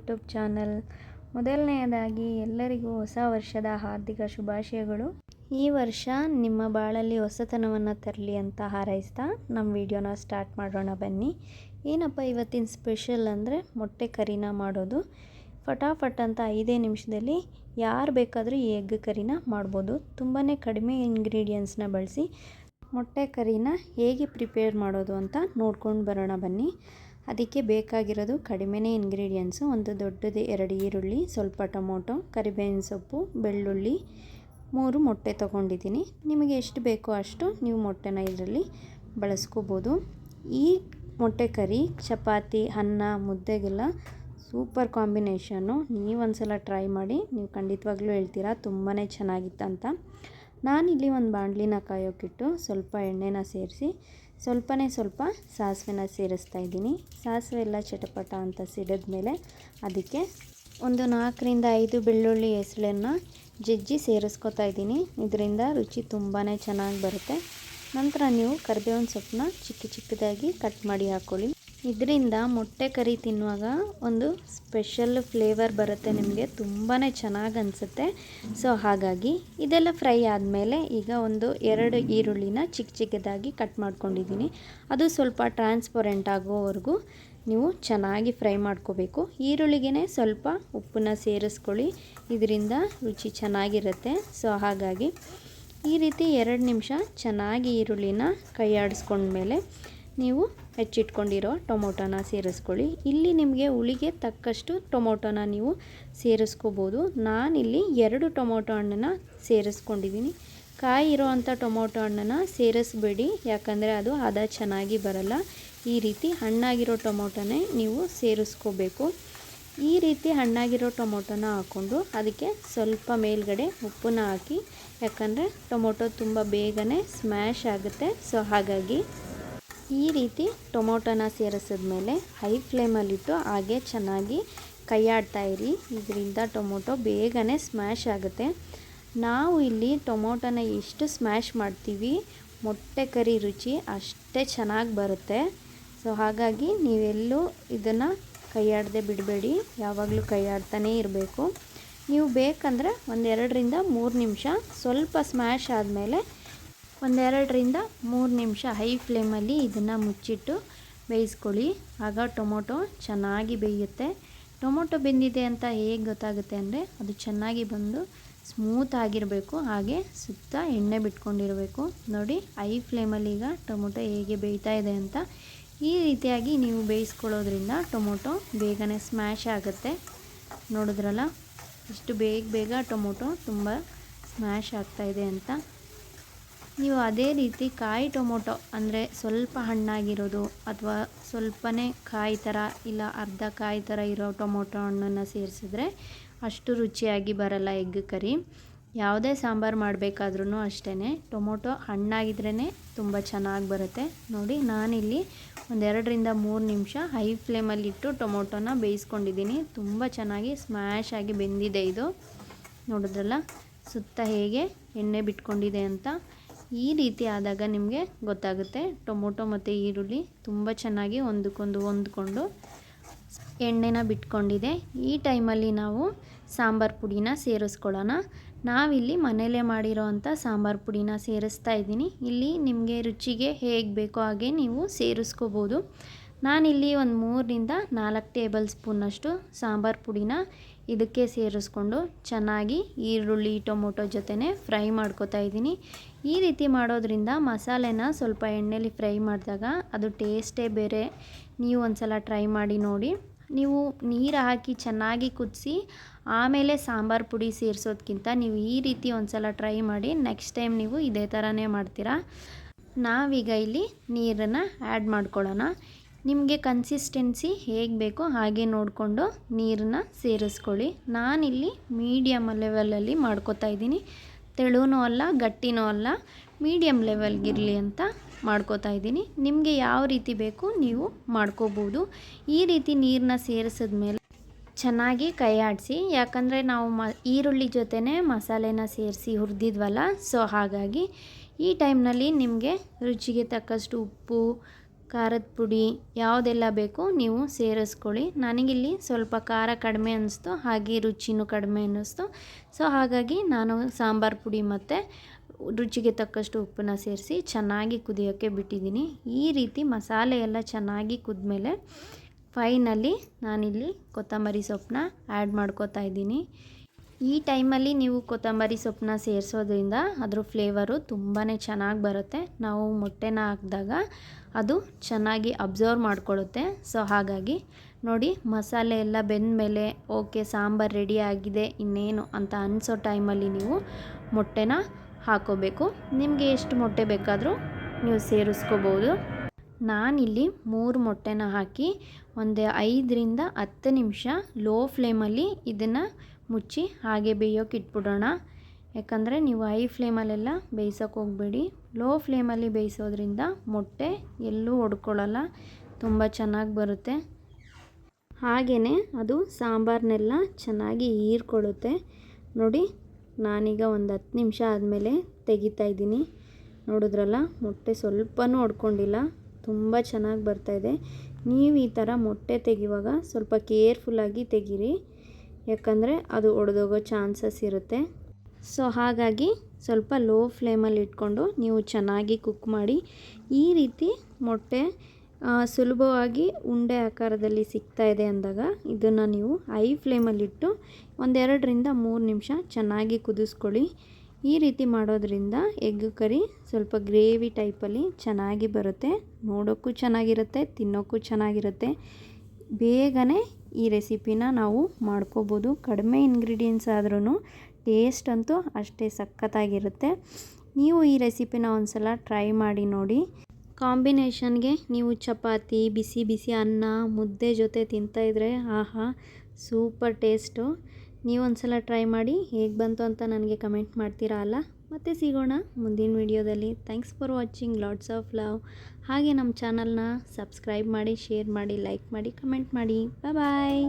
YouTube channel. ಮೊದಲನೆಯದಾಗಿ ಎಲ್ಲರಿಗೂ ಹೊಸ ವರ್ಷದ ಹಾರ್ದಿಕ ಶುಭಾಶಯಗಳು. ಈ ವರ್ಷ ನಿಮ್ಮ ಬಾಳಲ್ಲಿ ಹೊಸತನವನ್ನು ತರಲಿ ಅಂತ ಹಾರೈಸ್ತಾ ನಮ್ಮ ವಿಡಿಯೋನ ಸ್ಟಾರ್ಟ್ ಮಾಡೋಣ ಬನ್ನಿ. ಏನಪ್ಪ ಇವತ್ತಿನ ಸ್ಪೆಷಲ್ ಅಂದರೆ ಮೊಟ್ಟೆ ಕರಿನ ಮಾಡೋದು. ಫಟಾಫಟ್ ಅಂತ 5 ನಿಮಿಷದಲ್ಲಿ ಯಾರು ಬೇಕಾದರೂ ಈ ಎಗ್ ಕರಿನ ಮಾಡ್ಬೋದು. ತುಂಬಾ ಕಡಿಮೆ ಇಂಗ್ರೀಡಿಯೆಂಟ್ಸ್ನ ಬಳಸಿ ಮೊಟ್ಟೆ ಕರಿನ ಹೇಗೆ ಪ್ರಿಪೇರ್ ಮಾಡೋದು ಅಂತ ನೋಡ್ಕೊಂಡು ಬರೋಣ ಬನ್ನಿ. ಅದಕ್ಕೆ ಬೇಕಾಗಿರೋದು ಕಡಿಮೆನೇ ಇಂಗ್ರೀಡಿಯೆಂಟ್ಸು. ಒಂದು ದೊಡ್ಡದು 2 ಈರುಳ್ಳಿ, ಸ್ವಲ್ಪ ಟೊಮೊಟೊ, ಕರಿಬೇವಿನ ಸೊಪ್ಪು, ಬೆಳ್ಳುಳ್ಳಿ, 3 ಮೊಟ್ಟೆ ತೊಗೊಂಡಿದ್ದೀನಿ. ನಿಮಗೆ ಎಷ್ಟು ಬೇಕೋ ಅಷ್ಟು ನೀವು ಮೊಟ್ಟೆನ ಇದರಲ್ಲಿ ಬಳಸ್ಕೋಬೋದು. ಈ ಮೊಟ್ಟೆ ಕರಿ ಚಪಾತಿ, ಅನ್ನ, ಮುದ್ದೆಗೆಲ್ಲ ಸೂಪರ್ ಕಾಂಬಿನೇಷನ್ನು. ನೀವೊಂದ್ಸಲ ಟ್ರೈ ಮಾಡಿ, ನೀವು ಖಂಡಿತವಾಗ್ಲೂ ಹೇಳ್ತೀರಾ ತುಂಬಾ ಚೆನ್ನಾಗಿತ್ತಂತ. ನಾನಿಲ್ಲಿ ಒಂದು ಬಾಣಲಿನ ಕಾಯೋಕ್ಕಿಟ್ಟು ಸ್ವಲ್ಪ ಎಣ್ಣೆನ ಸೇರಿಸಿ ಸ್ವಲ್ಪ ಸಾಸಿವೆನ ಸೇರಿಸ್ತಾ ಇದ್ದೀನಿ. ಸಾಸಿವೆ ಎಲ್ಲ ಚಟಪಟ ಅಂತ ಸಿಡಿದ ಮೇಲೆ ಅದಕ್ಕೆ ಒಂದು 4 ರಿಂದ 5 ಬೆಳ್ಳುಳ್ಳಿ ಹೆಸಳನ್ನು ಜಜ್ಜಿ ಸೇರಿಸ್ಕೊತಾ ಇದ್ದೀನಿ. ಇದರಿಂದ ರುಚಿ ತುಂಬಾ ಚೆನ್ನಾಗಿ ಬರುತ್ತೆ. ನಂತರ ನೀವು ಕರಿಬೇವಿನ ಸೊಪ್ಪನ್ನ ಚಿಕ್ಕದಾಗಿ ಕಟ್ ಮಾಡಿ ಹಾಕ್ಕೊಳ್ಳಿ. ಇದರಿಂದ ಮೊಟ್ಟೆ ಕರಿ ತಿನ್ನುವಾಗ ಒಂದು ಸ್ಪೆಷಲ್ ಫ್ಲೇವರ್ ಬರುತ್ತೆ, ನಿಮಗೆ ತುಂಬಾ ಚೆನ್ನಾಗಿ ಅನಿಸುತ್ತೆ. ಸೊ ಹಾಗಾಗಿ ಇದೆಲ್ಲ ಫ್ರೈ ಆದಮೇಲೆ ಈಗ ಒಂದು 2 ಈರುಳ್ಳಿನ ಚಿಕ್ಕದಾಗಿ ಕಟ್ ಮಾಡ್ಕೊಂಡಿದ್ದೀನಿ. ಅದು ಸ್ವಲ್ಪ ಟ್ರಾನ್ಸ್ಪರೆಂಟ್ ಆಗೋವರೆಗೂ ನೀವು ಚೆನ್ನಾಗಿ ಫ್ರೈ ಮಾಡ್ಕೋಬೇಕು. ಈರುಳ್ಳಿಗೆ ಸ್ವಲ್ಪ ಉಪ್ಪನ್ನ ಸೇರಿಸ್ಕೊಳ್ಳಿ, ಇದರಿಂದ ರುಚಿ ಚೆನ್ನಾಗಿರುತ್ತೆ. ಸೊ ಹಾಗಾಗಿ ಈ ರೀತಿ 2 ನಿಮಿಷ ಚೆನ್ನಾಗಿ ಈರುಳ್ಳಿನ ಕೈ ಆಡಿಸ್ಕೊಂಡ್ಮೇಲೆ ನೀವು ಹೆಚ್ಚಿಟ್ಕೊಂಡಿರೋ ಟೊಮೊಟೊನ ಸೇರಿಸ್ಕೊಳ್ಳಿ. ಇಲ್ಲಿ ನಿಮಗೆ ಹುಳಿಗೆ ತಕ್ಕಷ್ಟು ಟೊಮೊಟೊನ ನೀವು ಸೇರಿಸ್ಕೋಬೋದು. ನಾನಿಲ್ಲಿ 2 ಟೊಮೊಟೊ ಹಣ್ಣನ್ನು ಸೇರಿಸ್ಕೊಂಡಿದ್ದೀನಿ. ಕಾಯಿ ಇರೋ ಅಂಥ ಟೊಮೊಟೊ ಹಣ್ಣನ್ನು ಸೇರಿಸ್ಬೇಡಿ, ಯಾಕಂದರೆ ಅದು ಹದ ಚೆನ್ನಾಗಿ ಬರಲ್ಲ. ಈ ರೀತಿ ಹಣ್ಣಾಗಿರೋ ಟೊಮೊಟೊನೇ ನೀವು ಸೇರಿಸ್ಕೋಬೇಕು. ಈ ರೀತಿ ಹಣ್ಣಾಗಿರೋ ಟೊಮೊಟೊನ ಹಾಕ್ಕೊಂಡು ಅದಕ್ಕೆ ಸ್ವಲ್ಪ ಮೇಲ್ಗಡೆ ಉಪ್ಪನ್ನ ಹಾಕಿ, ಯಾಕಂದರೆ ಟೊಮೊಟೊ ತುಂಬ ಬೇಗನೆ ಸ್ಮ್ಯಾಶ್ ಆಗುತ್ತೆ. ಸೊ ಹಾಗಾಗಿ ಈ ರೀತಿ ಟೊಮೊಟೊನ ಸೇರಿಸಿದ್ಮೇಲೆ ಹೈ ಫ್ಲೇಮಲ್ಲಿಟ್ಟು ಹಾಗೆ ಚೆನ್ನಾಗಿ ಕೈ ಆಡ್ತಾ ಇರಿ. ಇದರಿಂದ ಟೊಮೊಟೊ ಬೇಗನೆ ಸ್ಮ್ಯಾಶ್ ಆಗುತ್ತೆ. ನಾವು ಇಲ್ಲಿ ಟೊಮೊಟೊನ ಎಷ್ಟು ಸ್ಮ್ಯಾಶ್ ಮಾಡ್ತೀವಿ, ಮೊಟ್ಟೆ ಕರಿ ರುಚಿ ಅಷ್ಟೇ ಚೆನ್ನಾಗಿ ಬರುತ್ತೆ. ಸೊ ಹಾಗಾಗಿ ನೀವೆಲ್ಲೂ ಇದನ್ನು ಕೈ ಆಡದೆ ಬಿಡಬೇಡಿ, ಯಾವಾಗಲೂ ಕೈ ಆಡ್ತಾನೇ ಇರಬೇಕು. ನೀವು ಬೇಕಂದರೆ 1-2 ರಿಂದ 3 ನಿಮಿಷ ಸ್ವಲ್ಪ ಸ್ಮ್ಯಾಶ್ ಆದಮೇಲೆ 1-2 ರಿಂದ 3 ನಿಮಿಷ ಹೈ ಫ್ಲೇಮಲ್ಲಿ ಇದನ್ನು ಮುಚ್ಚಿಟ್ಟು ಬೇಯಿಸ್ಕೊಳ್ಳಿ. ಆಗ ಟೊಮೊಟೊ ಚೆನ್ನಾಗಿ ಬೇಯುತ್ತೆ. ಟೊಮೊಟೊ ಬೆಂದಿದೆ ಅಂತ ಹೇಗೆ ಗೊತ್ತಾಗುತ್ತೆ ಅಂದರೆ ಅದು ಚೆನ್ನಾಗಿ ಬಂದು ಸ್ಮೂತ್ ಆಗಿರಬೇಕು, ಹಾಗೆ ಸುತ್ತ ಎಣ್ಣೆ ಬಿಟ್ಕೊಂಡಿರಬೇಕು. ನೋಡಿ ಹೈ ಫ್ಲೇಮಲ್ಲಿ ಈಗ ಟೊಮೊಟೊ ಹೇಗೆ ಬೇಯ್ತಾ ಇದೆ ಅಂತ. ಈ ರೀತಿಯಾಗಿ ನೀವು ಬೇಯಿಸ್ಕೊಳ್ಳೋದ್ರಿಂದ ಟೊಮೊಟೊ ಬೇಗನೆ ಸ್ಮ್ಯಾಶ್ ಆಗುತ್ತೆ. ನೋಡಿದ್ರಲ್ಲ ಎಷ್ಟು ಬೇಗ ಟೊಮೊಟೊ ತುಂಬ ಸ್ಮ್ಯಾಶ್ ಆಗ್ತಾಯಿದೆ ಅಂತ. ನೀವು ಅದೇ ರೀತಿ ಕಾಯಿ ಟೊಮೊಟೊ ಅಂದರೆ ಸ್ವಲ್ಪ ಹಣ್ಣಾಗಿರೋದು ಅಥವಾ ಸ್ವಲ್ಪನೇ ಕಾಯಿ ಥರ ಇಲ್ಲ ಅರ್ಧ ಕಾಯಿ ಥರ ಇರೋ ಟೊಮೊಟೊ ಹಣ್ಣನ್ನು ಸೇರಿಸಿದ್ರೆ ಅಷ್ಟು ರುಚಿಯಾಗಿ ಬರಲ್ಲ ಎಗ್ ಕರಿ. ಯಾವುದೇ ಸಾಂಬಾರು ಮಾಡಬೇಕಾದ್ರೂ ಅಷ್ಟೇ ಟೊಮೊಟೊ ಹಣ್ಣಾಗಿದ್ರೇ ತುಂಬ ಚೆನ್ನಾಗಿ ಬರುತ್ತೆ. ನೋಡಿ ನಾನಿಲ್ಲಿ 1-2 ರಿಂದ 3 ನಿಮಿಷ ಹೈ ಫ್ಲೇಮಲ್ಲಿಟ್ಟು ಟೊಮೊಟೊನ ಬೇಯಿಸ್ಕೊಂಡಿದ್ದೀನಿ. ತುಂಬ ಚೆನ್ನಾಗಿ ಸ್ಮ್ಯಾಶ್ ಆಗಿ ಬೆಂದಿದೆ ಇದು. ನೋಡಿದ್ರಲ್ಲ ಸುತ್ತ ಹೇಗೆ ಎಣ್ಣೆ ಬಿಟ್ಕೊಂಡಿದೆ ಅಂತ. ಈ ರೀತಿ ಆದಾಗ ನಿಮಗೆ ಗೊತ್ತಾಗುತ್ತೆ ಟೊಮೊಟೊ ಮತ್ತು ಈರುಳ್ಳಿ ತುಂಬ ಚೆನ್ನಾಗಿ ಒಂದಕ್ಕೊಂದು ಹೊಂದ್ಕೊಂಡು ಎಣ್ಣೆನ ಬಿಟ್ಕೊಂಡಿದೆ. ಈ ಟೈಮಲ್ಲಿ ನಾವು ಸಾಂಬಾರು ಪುಡಿನ ಸೇರಿಸ್ಕೊಳ್ಳೋಣ. ನಾವಿಲ್ಲಿ ಮನೇಲೇ ಮಾಡಿರೋ ಅಂಥ ಸಾಂಬಾರು ಪುಡಿನ ಸೇರಿಸ್ತಾ ಇದ್ದೀನಿ. ಇಲ್ಲಿ ನಿಮಗೆ ರುಚಿಗೆ ಹೇಗೆ ಬೇಕೋ ಹಾಗೆ ನೀವು ಸೇರಿಸ್ಕೋಬೋದು. ನಾನಿಲ್ಲಿ ಒಂದು 3 ರಿಂದ 4 ಟೇಬಲ್ ಸ್ಪೂನಷ್ಟು ಸಾಂಬಾರು ಪುಡಿನ ಇದಕ್ಕೆ ಸೇರಿಸ್ಕೊಂಡು ಚೆನ್ನಾಗಿ ಈರುಳ್ಳಿ ಟೊಮೊಟೊ ಜೊತೆನೇ ಫ್ರೈ ಮಾಡ್ಕೊತಾ ಇದ್ದೀನಿ. ಈ ರೀತಿ ಮಾಡೋದ್ರಿಂದ ಮಸಾಲೆನ ಸ್ವಲ್ಪ ಎಣ್ಣೆಲಿ ಫ್ರೈ ಮಾಡಿದಾಗ ಅದು ಟೇಸ್ಟೇ ಬೇರೆ. ನೀವು ಒಂದ್ಸಲ ಟ್ರೈ ಮಾಡಿ ನೋಡಿ. ನೀವು ನೀರು ಹಾಕಿ ಚೆನ್ನಾಗಿ ಕುದಿಸಿ ಆಮೇಲೆ ಸಾಂಬಾರು ಪುಡಿ ಸೇರಿಸೋದ್ಕಿಂತ ನೀವು ಈ ರೀತಿ ಒಂದ್ಸಲ ಟ್ರೈ ಮಾಡಿ. ನೆಕ್ಸ್ಟ್ ಟೈಮ್ ನೀವು ಇದೇ ಥರನೇ ಮಾಡ್ತೀರಾ. ನಾವೀಗ ಇಲ್ಲಿ ನೀರನ್ನು ಆ್ಯಡ್ ಮಾಡ್ಕೊಳ್ಳೋಣ. ನಿಮಗೆ ಕನ್ಸಿಸ್ಟೆನ್ಸಿ ಹೇಗೆ ಬೇಕೋ ಹಾಗೆ ನೋಡಿಕೊಂಡು ನೀರನ್ನ ಸೇರಿಸ್ಕೊಳ್ಳಿ. ನಾನಿಲ್ಲಿ ಮೀಡಿಯಮ್ ಲೆವೆಲಲ್ಲಿ ಮಾಡ್ಕೊತಾ ಇದ್ದೀನಿ. ತೆಳುನೂ ಅಲ್ಲ ಗಟ್ಟಿನೂ ಅಲ್ಲ, ಮೀಡಿಯಮ್ ಲೆವೆಲ್ಗಿರಲಿ ಅಂತ ಮಾಡ್ಕೋತಾ ಇದ್ದೀನಿ. ನಿಮಗೆ ಯಾವ ರೀತಿ ಬೇಕು ನೀವು ಮಾಡ್ಕೋಬೋದು. ಈ ರೀತಿ ನೀರನ್ನ ಸೇರಿಸಿದ್ಮೇಲೆ ಚೆನ್ನಾಗಿ ಕೈ ಆಡಿಸಿ, ಯಾಕಂದರೆ ನಾವು ಈರುಳ್ಳಿ ಜೊತೆನೇ ಮಸಾಲೆನ ಸೇರಿಸಿ ಹುರಿದಿದ್ವಲ್ಲ. ಸೊ ಹಾಗಾಗಿ ಈ ಟೈಮ್ನಲ್ಲಿ ನಿಮಗೆ ರುಚಿಗೆ ತಕ್ಕಷ್ಟು ಉಪ್ಪು, ಖಾರದ ಪುಡಿ ಯಾವುದೆಲ್ಲ ಬೇಕೋ ನೀವು ಸೇರಿಸ್ಕೊಳ್ಳಿ. ನನಗಿಲ್ಲಿ ಸ್ವಲ್ಪ ಖಾರ ಕಡಿಮೆ ಅನ್ನಿಸ್ತು, ಹಾಗೆ ರುಚಿನೂ ಕಡಿಮೆ ಅನ್ನಿಸ್ತು. ಸೊ ಹಾಗಾಗಿ ನಾನು ಸಾಂಬಾರು ಪುಡಿ ಮತ್ತು ರುಚಿಗೆ ತಕ್ಕಷ್ಟು ಉಪ್ಪನ್ನು ಸೇರಿಸಿ ಚೆನ್ನಾಗಿ ಕುದಿಯೋಕ್ಕೆ ಬಿಟ್ಟಿದ್ದೀನಿ. ಈ ರೀತಿ ಮಸಾಲೆ ಎಲ್ಲ ಚೆನ್ನಾಗಿ ಕುದ್ಮೇಲೆ ಫೈನಲಿ ನಾನಿಲ್ಲಿ ಕೊತ್ತಂಬರಿ ಸೊಪ್ಪನ್ನ ಆ್ಯಡ್ ಮಾಡ್ಕೋತಾ ಇದ್ದೀನಿ. ಈ ಟೈಮಲ್ಲಿ ನೀವು ಕೊತ್ತಂಬರಿ ಸೊಪ್ಪನ್ನ ಸೇರಿಸೋದ್ರಿಂದ ಅದ್ರ ಫ್ಲೇವರು ತುಂಬಾ ಚೆನ್ನಾಗಿ ಬರುತ್ತೆ. ನಾವು ಮೊಟ್ಟೆನ ಹಾಕಿದಾಗ ಅದು ಚೆನ್ನಾಗಿ ಅಬ್ಸರ್ವ್ ಮಾಡ್ಕೊಳ್ಳುತ್ತೆ. ಸೊ ಹಾಗಾಗಿ ನೋಡಿ, ಮಸಾಲೆ ಎಲ್ಲ ಬೆಂದ ಮೇಲೆ ಓಕೆ ಸಾಂಬಾರು ರೆಡಿ ಆಗಿದೆ ಇನ್ನೇನು ಅಂತ ಅನಿಸೋ ಟೈಮಲ್ಲಿ ನೀವು ಮೊಟ್ಟೆನ ಹಾಕೋಬೇಕು. ನಿಮಗೆ ಎಷ್ಟು ಮೊಟ್ಟೆ ಬೇಕಾದರೂ ನೀವು ಸೇರಿಸ್ಕೋಬೋದು. ನಾನಿಲ್ಲಿ 3 ಮೊಟ್ಟೆನ ಹಾಕಿ ಒಂದು 5ರಿಂದ 10 ನಿಮಿಷ ಲೋ ಫ್ಲೇಮಲ್ಲಿ ಇದನ್ನು ಮುಚ್ಚಿ ಹಾಗೆ ಬೇಯೋಕೆ ಇಟ್ಬಿಡೋಣ. ಯಾಕಂದರೆ ನೀವು ಹೈ ಫ್ಲೇಮಲ್ಲೆಲ್ಲ ಬೇಯಿಸೋಕೆ ಹೋಗಬೇಡಿ. ಲೋ ಫ್ಲೇಮಲ್ಲಿ ಬೇಯಿಸೋದ್ರಿಂದ ಮೊಟ್ಟೆ ಎಲ್ಲೂ ಒಡ್ಕೊಳ್ಳಲ್ಲ, ತುಂಬ ಚೆನ್ನಾಗಿ ಬರುತ್ತೆ. ಹಾಗೆಯೇ ಅದು ಸಾಂಬಾರನ್ನೆಲ್ಲ ಚೆನ್ನಾಗಿ ಹೀರ್ಕೊಳ್ಳುತ್ತೆ. ನೋಡಿ, ನಾನೀಗ ಒಂದು 10 ನಿಮಿಷ ಆದಮೇಲೆ ತೆಗಿತಾ ಇದ್ದೀನಿ. ನೋಡಿದ್ರಲ್ಲ, ಮೊಟ್ಟೆ ಸ್ವಲ್ಪನೂ ಒಡ್ಕೊಂಡಿಲ್ಲ, ತುಂಬ ಚೆನ್ನಾಗಿ ಬರ್ತಾಯಿದೆ. ನೀವು ಈ ಥರ ಮೊಟ್ಟೆ ತೆಗೆಯುವಾಗ ಸ್ವಲ್ಪ ಕೇರ್ಫುಲ್ಲಾಗಿ ತೆಗೀರಿ, ಯಾಕಂದರೆ ಅದು ಒಡೆದೋಗೋ ಚಾನ್ಸಸ್ ಇರುತ್ತೆ. ಸೊ ಹಾಗಾಗಿ ಸ್ವಲ್ಪ ಲೋ ಫ್ಲೇಮಲ್ಲಿ ಇಟ್ಕೊಂಡು ನೀವು ಚೆನ್ನಾಗಿ ಕುಕ್ ಮಾಡಿ. ಈ ರೀತಿ ಮೊಟ್ಟೆ ಸುಲಭವಾಗಿ ಉಂಡೆ ಆಕಾರದಲ್ಲಿ ಸಿಗ್ತಾ ಇದೆ ಅಂದಾಗ ಇದನ್ನು ನೀವು ಹೈ ಫ್ಲೇಮಲ್ಲಿಟ್ಟು 1-2ರಿಂದ 3 ನಿಮಿಷ ಚೆನ್ನಾಗಿ ಕುದಿಸ್ಕೊಳ್ಳಿ. ಈ ರೀತಿ ಮಾಡೋದ್ರಿಂದ ಎಗ್ ಕರಿ ಸ್ವಲ್ಪ ಗ್ರೇವಿ ಟೈಪಲ್ಲಿ ಚೆನ್ನಾಗಿ ಬರುತ್ತೆ. ನೋಡೋಕ್ಕೂ ಚೆನ್ನಾಗಿರುತ್ತೆ, ತಿನ್ನೋಕ್ಕೂ ಚೆನ್ನಾಗಿರುತ್ತೆ. ಬೇಗನೆ ಈ ರೆಸಿಪಿನ ನಾವು ಮಾಡ್ಕೋಬೋದು. ಕಡಿಮೆ ಇಂಗ್ರೀಡಿಯೆಂಟ್ಸ್ ಆದ್ರೂ ಟೇಸ್ಟ್ ಅಂತೂ ಅಷ್ಟೇ ಸಖತ್ತಾಗಿರುತ್ತೆ. ನೀವು ಈ ರೆಸಿಪಿನ ಒಂದ್ಸಲ ಟ್ರೈ ಮಾಡಿ ನೋಡಿ. ಕಾಂಬಿನೇಷನ್ಗೆ ನೀವು ಚಪಾತಿ, ಬಿಸಿ ಬಿಸಿ ಅನ್ನ, ಮುದ್ದೆ ಜೊತೆ ತಿಂತಾಯಿದ್ರೆ ಆಹಾ ಸೂಪರ್ ಟೇಸ್ಟು. ನೀವು ಒಂದ್ಸಲ ಟ್ರೈ ಮಾಡಿ, ಹೇಗೆ ಬಂತು ಅಂತ ನನಗೆ ಕಮೆಂಟ್ ಮಾಡ್ತೀರಾ ಅಲ್ಲ. ಮತ್ತೆ ಸಿಗೋಣ ಮುಂದಿನ ವಿಡಿಯೋದಲ್ಲಿ. Thanks for watching, lots of love. ಹಾಗೆ ನಮ್ಮ ಚಾನಲ್ನ ಸಬ್ಸ್ಕ್ರೈಬ್ ಮಾಡಿ, ಶೇರ್ ಮಾಡಿ, ಲೈಕ್ ಮಾಡಿ, ಕಮೆಂಟ್ ಮಾಡಿ. ಬಾಯ್.